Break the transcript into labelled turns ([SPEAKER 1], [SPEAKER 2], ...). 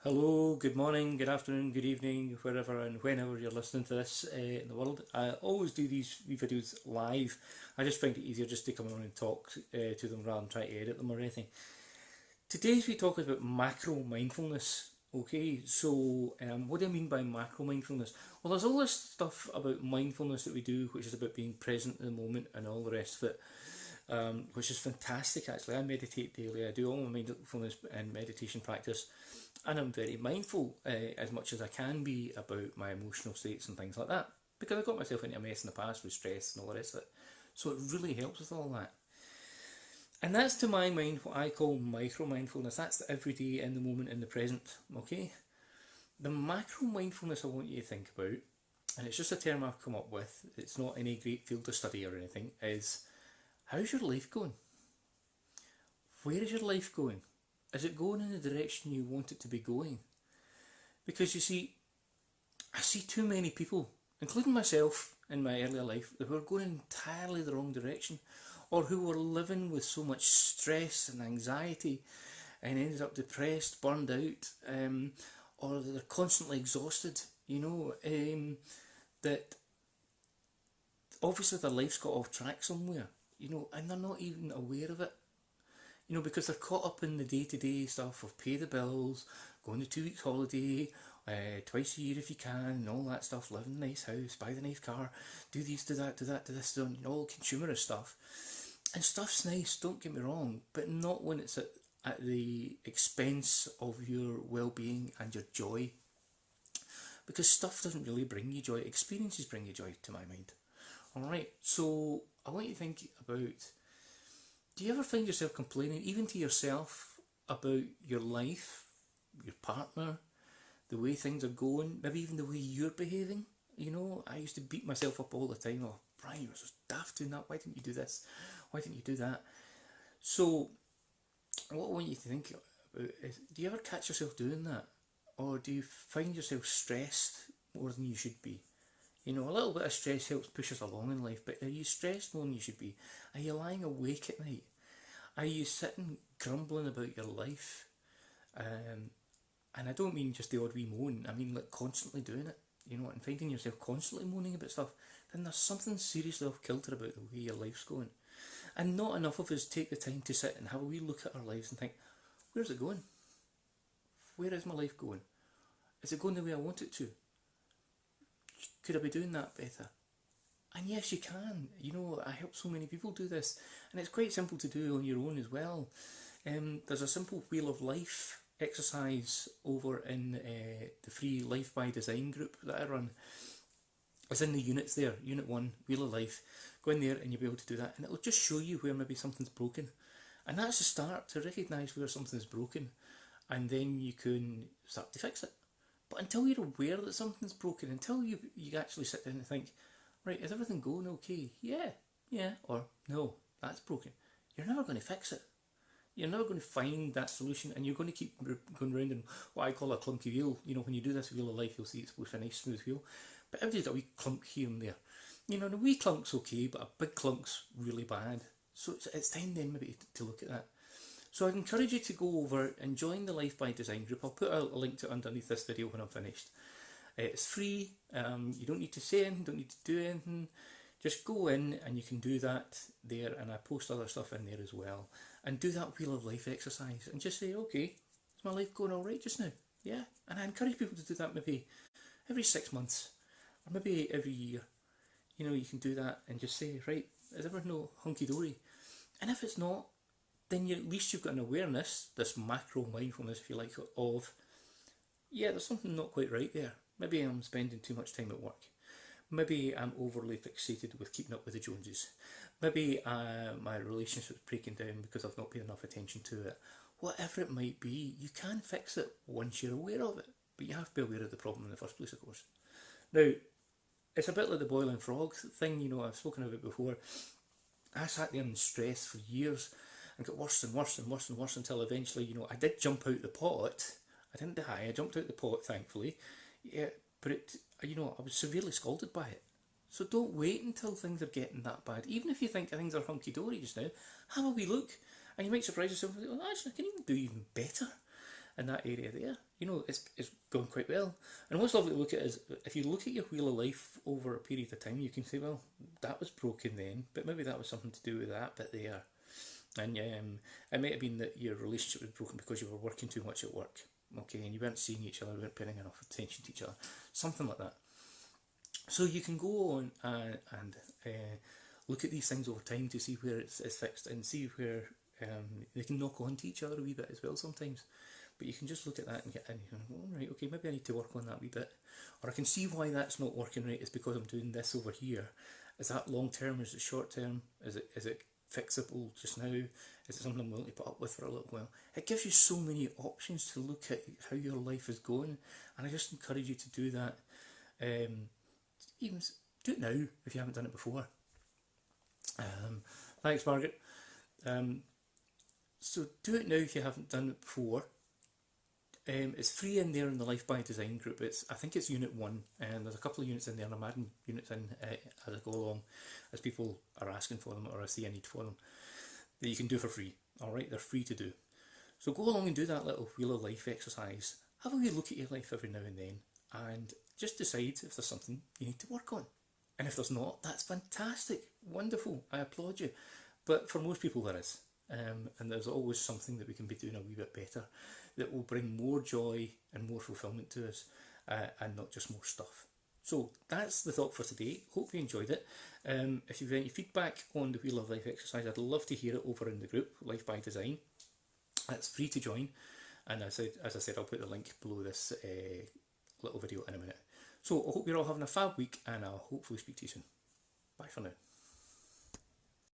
[SPEAKER 1] Hello, good morning, good afternoon, good evening, wherever and whenever you're listening to this in the world. I always do these videos live. I just find it easier just to come on and talk to them rather than try to edit them or anything. Today's we talk about macro mindfulness. Okay, so what do I mean by macro mindfulness? Well, there's all this stuff about mindfulness that we do, which is about being present in the moment and all the rest of it, which is fantastic actually. I meditate daily, I do all my mindfulness and meditation practice, and I'm very mindful as much as I can be about my emotional states and things like that, because I got myself into a mess in the past with stress and all the rest of it. So it really helps with all that. And that's, to my mind, what I call micro mindfulness. That's the everyday, in the moment, in the present. Okay? The macro mindfulness I want you to think about, and it's just a term I've come up with, it's not any great field of study or anything, is how's your life going? Where is your life going? Is it going in the direction you want it to be going? Because you see, I see too many people, including myself in my earlier life, that were going entirely the wrong direction, or who were living with so much stress and anxiety and ended up depressed, burned out, or they're constantly exhausted, that obviously their life's got off track somewhere, and they're not even aware of it. Because they're caught up in the day-to-day stuff of pay the bills, go on a 2 weeks holiday, twice a year if you can, and all that stuff, live in a nice house, buy the nice car, do these, do that, do that, do this, all consumerist stuff. And stuff's nice, don't get me wrong, but not when it's at the expense of your well-being and your joy. Because stuff doesn't really bring you joy, experiences bring you joy, to my mind. Alright, so I want you to think about, do you ever find yourself complaining, even to yourself, about your life, your partner, the way things are going, maybe even the way you're behaving? I used to beat myself up all the time. Oh, Brian, you were so daft doing that. Why didn't you do this? Why didn't you do that? So, what I want you to think about is, do you ever catch yourself doing that? Or do you find yourself stressed more than you should be? A little bit of stress helps push us along in life, but are you stressed more than you should be? Are you lying awake at night? Are you sitting grumbling about your life? And I don't mean just the odd wee moan, I mean like constantly doing it, and finding yourself constantly moaning about stuff, then there's something seriously off kilter about the way your life's going. And not enough of us take the time to sit and have a wee look at our lives and think, where's it going? Where is my life going? Is it going the way I want it to? Could I be doing that better? And yes, you can. I help so many people do this, and it's quite simple to do on your own as well. There's a simple Wheel of Life exercise over in the free Life by Design group that I run. It's in the units there, Unit 1, Wheel of Life. Go in there and you'll be able to do that, and it'll just show you where maybe something's broken. And that's the start, to recognise where something's broken, and then you can start to fix it. But until you're aware that something's broken, until you actually sit down and think, right, is everything going okay? Yeah, or no, that's broken. You're never going to fix it. You're never going to find that solution, and you're going to keep going round in what I call a clunky wheel. When you do this Wheel of Life, you'll see it's with a nice smooth wheel. But everybody's got a wee clunk here and there. The wee clunk's okay, but a big clunk's really bad. So it's time then maybe to look at that. So I'd encourage you to go over and join the Life by Design group. I'll put a link to it underneath this video when I'm finished. It's free, you don't need to say anything, don't need to do anything. Just go in and you can do that there, and I post other stuff in there as well. And do that Wheel of Life exercise and just say, okay, is my life going alright just now? Yeah, and I encourage people to do that maybe every 6 months, or maybe every year. You can do that and just say, right, is everything no hunky-dory? And if it's not, then at least you've got an awareness, this macro mindfulness, if you like, of, yeah, there's something not quite right there. Maybe I'm spending too much time at work. Maybe I'm overly fixated with keeping up with the Joneses. Maybe my relationship's breaking down because I've not paid enough attention to it. Whatever it might be, you can fix it once you're aware of it. But you have to be aware of the problem in the first place, of course. Now, it's a bit like the boiling frog thing, I've spoken about before. I sat there in stress for years and got worse and worse and worse and worse until eventually, I did jump out the pot. I didn't die, I jumped out the pot, thankfully. Yeah, but I was severely scalded by it. So don't wait until things are getting that bad. Even if you think things are hunky-dory just now, have a wee look. And you might surprise yourself, oh, actually, I can even do even better. in that area there, you know, it's going quite well. And what's lovely to look at is if you look at your wheel of life over a period of time, you can say, well, that was broken then, but maybe that was something to do with that bit there. And it might have been that your relationship was broken because you were working too much at work, okay, and you weren't seeing each other, weren't paying enough attention to each other, something like that. So you can go on and look at these things over time to see where it's fixed and see where they can knock on to each other a wee bit as well sometimes. But you can just look at that and get in and go, oh, right, okay, maybe I need to work on that wee bit. Or I can see why that's not working right, is because I'm doing this over here. Is that long term? Is it short term? Is it fixable just now? Is it something I'm willing to put up with for a little while? It gives you so many options to look at how your life is going, and I just encourage you to do that. Even do it now if you haven't done it before. Thanks, Margaret. So do it now if you haven't done it before. It's free in there in the Life by Design group. I think it's Unit 1, and there's a couple of units in there, and I'm adding units in as I go along, as people are asking for them or I see a need for them, that you can do for free. Alright, they're free to do. So go along and do that little Wheel of Life exercise. Have a wee look at your life every now and then, and just decide if there's something you need to work on. And if there's not, that's fantastic, wonderful, I applaud you. But for most people there is. And there's always something that we can be doing a wee bit better that will bring more joy and more fulfilment to us, and not just more stuff. So that's the thought for today. Hope you enjoyed it. If you've any feedback on the Wheel of Life exercise, I'd love to hear it over in the group, Life by Design. It's free to join, and as I said, I'll put the link below this little video in a minute. So I hope you're all having a fab week, and I'll hopefully speak to you soon. Bye for now.